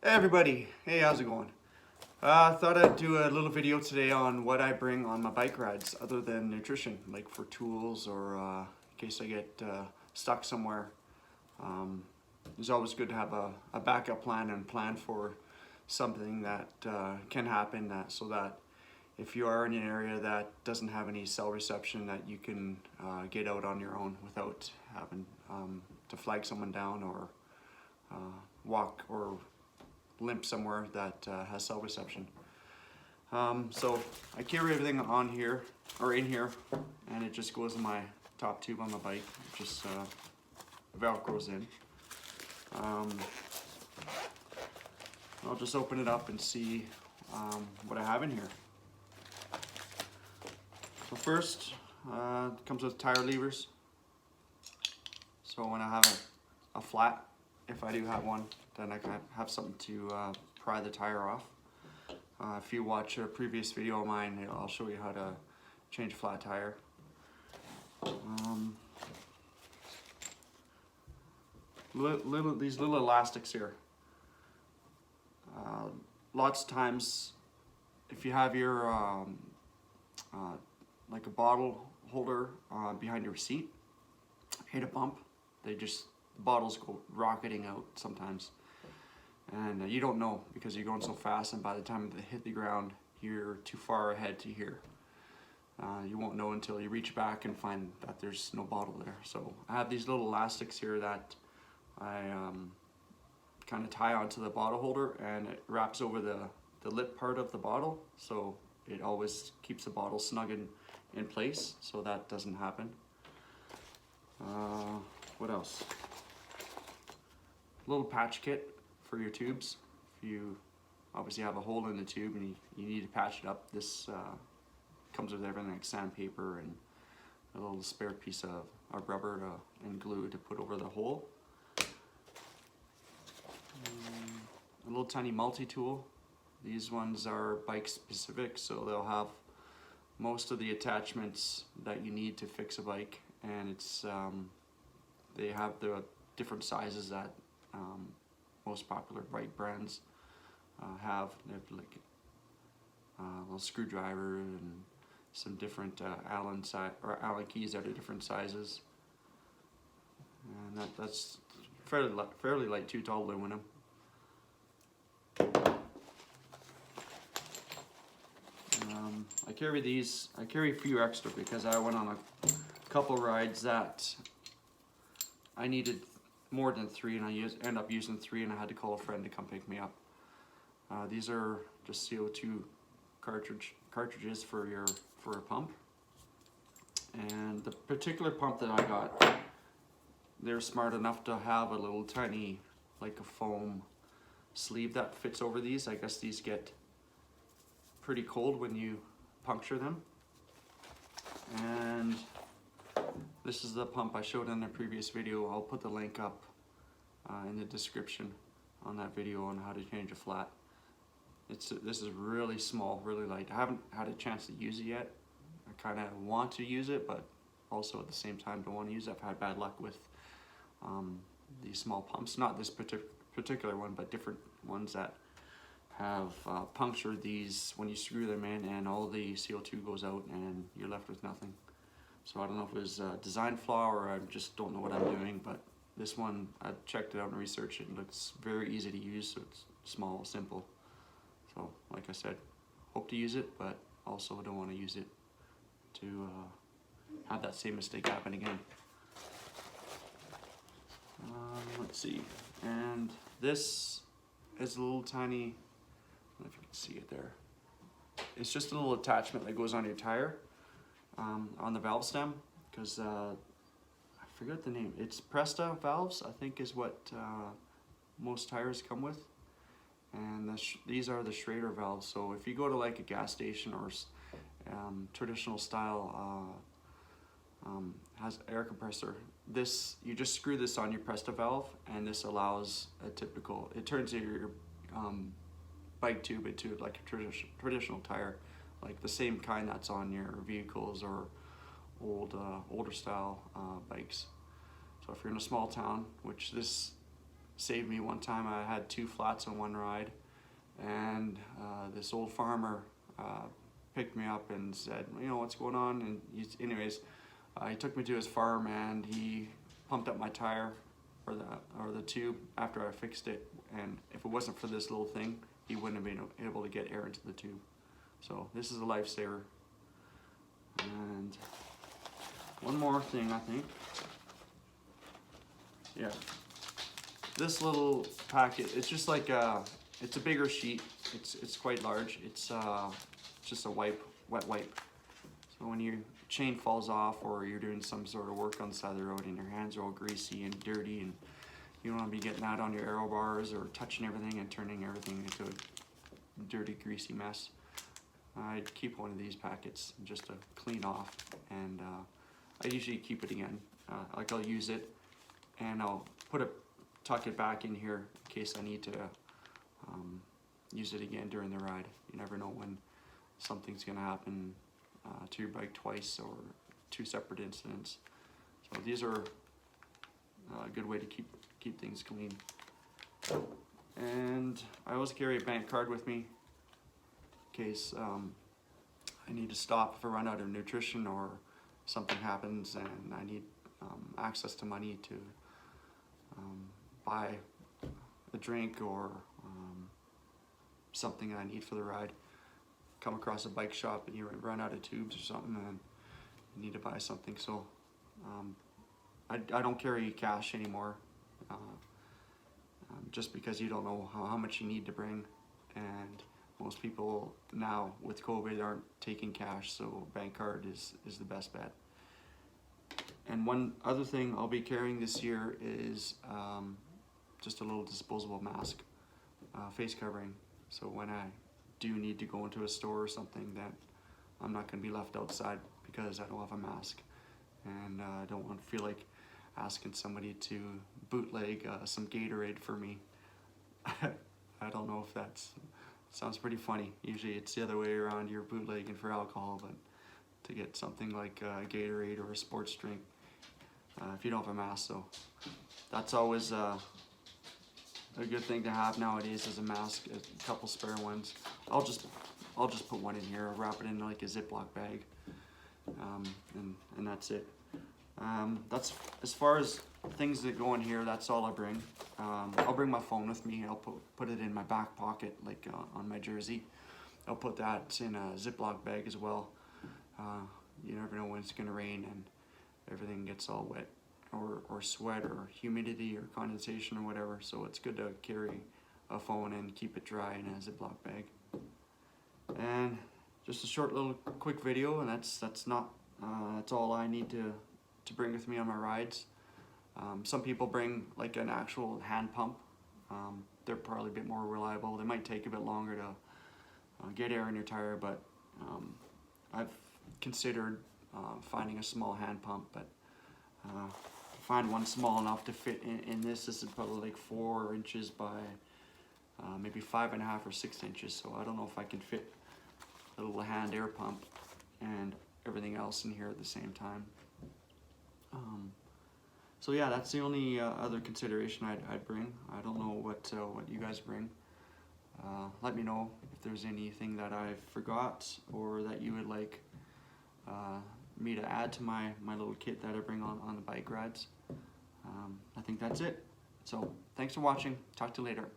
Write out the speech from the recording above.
Hey everybody, hey, how's it going? I thought I'd do a little video today on what I bring on my bike rides other than nutrition, like for tools or in case I get stuck somewhere. Um, it's always good to have a backup plan and plan for something that can happen so that if you are in an area that doesn't have any cell reception, that you can get out on your own without having to flag someone down or walk or limp somewhere that has cell reception. So I carry everything on here or in here, and it just goes in my top tube on my bike. It just velcros in. I'll just open it up and see what I have in here. So first, it comes with tire levers. So when I have a flat, if I do have one, then I can have something to pry the tire off. If you watch a previous video of mine, I'll show you how to change a flat tire. These little elastics here. Lots of times, if you have your like a bottle holder behind your seat, hit a bump, the bottles go rocketing out sometimes. And you don't know because you're going so fast, and by the time they hit the ground, you're too far ahead to hear. You won't know until you reach back and find that there's no bottle there. So I have these little elastics here that I kind of tie onto the bottle holder, and it wraps over the lip part of the bottle, so it always keeps the bottle snug in place, so that doesn't happen. What else? Little patch kit for your tubes. If you obviously have a hole in the tube and you need to patch it up, this comes with everything like sandpaper and a little spare piece of rubber and glue to put over the hole. A little tiny multi-tool. These ones are bike specific, so they'll have most of the attachments that you need to fix a bike, and it's they have the different sizes that most popular bike brands have. They have like a little screwdriver and some different Allen keys that are different sizes, and that's fairly light too. It's all aluminum. I carry these. I carry a few extra because I went on a couple rides that I needed more than 3, and I end up using 3, and I had to call a friend to come pick me up. These are just CO2 cartridges for a pump, and the particular pump that I got, they're smart enough to have a little tiny, like a foam sleeve that fits over these. I guess these get pretty cold when you puncture them. And this is the pump I showed in the previous video. I'll put the link up in the description on that video on how to change a flat. This is really small, really light. I haven't had a chance to use it yet. I kind of want to use it, but also at the same time don't want to use it. I've had bad luck with these small pumps. Not this particular one, but different ones that have punctured these when you screw them in, and all the CO2 goes out and you're left with nothing. So I don't know if it was a design flaw or I just don't know what I'm doing, but this one, I checked it out and researched it. It looks very easy to use, so it's small, simple. So like I said, hope to use it, but also don't want to use it to have that same mistake happen again. Let's see, and this is a little tiny, I don't know if you can see it there. It's just a little attachment that goes on your tire, on the valve stem, because I forget the name. It's Presta valves, I think, is what most tires come with. And these are the Schrader valves. So if you go to like a gas station or traditional style has air compressor, you just screw this on your Presta valve, and this allows it turns your bike tube into like a traditional tire, like the same kind that's on your vehicles or older style bikes. So if you're in a small town, which this saved me one time. I had 2 flats on one ride, and this old farmer picked me up and said, you know, what's going on? And anyways, he took me to his farm and he pumped up my tire, or the tube, after I fixed it. And if it wasn't for this little thing, he wouldn't have been able to get air into the tube. So this is a lifesaver. And one more thing, I think. Yeah, this little packet, it's just like it's a bigger sheet. It's quite large. It's just a wet wipe. So when your chain falls off, or you're doing some sort of work on the side of the road and your hands are all greasy and dirty, and you don't want to be getting that on your aero bars or touching everything and turning everything into a dirty, greasy mess, I'd keep one of these packets just to clean off. And I usually keep it again. Like, I'll use it and I'll tuck it back in here in case I need to use it again during the ride. You never know when something's gonna happen to your bike twice, or 2 separate incidents. So these are a good way to keep things clean. And I always carry a bank card with me in case I need to stop if I run out of nutrition or something happens and I need access to money to buy a drink or something I need for the ride. Come across a bike shop and you run out of tubes or something and you need to buy something. So I don't carry cash anymore, just because you don't know how much you need to bring, and most people now with COVID aren't taking cash, so bank card is the best bet. And one other thing I'll be carrying this year is just a little disposable mask, face covering, so when I do need to go into a store or something, that I'm not going to be left outside because I don't have a mask, and I don't want to feel like asking somebody to bootleg some Gatorade for me. I don't know if sounds pretty funny. Usually it's the other way around, you're bootlegging for alcohol, but to get something like Gatorade or a sports drink, if you don't have a mask. So that's always a good thing to have nowadays, is a mask, a couple spare ones. I'll just put one in here, wrap it in like a Ziploc bag, and that's it. That's as far as things that go in here. That's all I bring. I'll bring my phone with me. I'll put it in my back pocket, like on my jersey. I'll put that in a Ziploc bag as well. You never know when it's gonna rain and everything gets all wet, or sweat, or humidity, or condensation, or whatever. So it's good to carry a phone and keep it dry in a Ziploc bag. And just a short little quick video, and that's all I need to bring with me on my rides. Some people bring like an actual hand pump. They're probably a bit more reliable. They might take a bit longer to get air in your tire, but I've considered finding a small hand pump, but to find one small enough to fit in this is probably like 4 inches by maybe 5.5 or 6 inches. So I don't know if I can fit a little hand air pump and everything else in here at the same time. So yeah, that's the only other consideration I'd bring. I don't know what you guys bring. Let me know if there's anything that I forgot or that you would like me to add to my little kit that I bring on the bike rides. I think that's it. So thanks for watching. Talk to you later.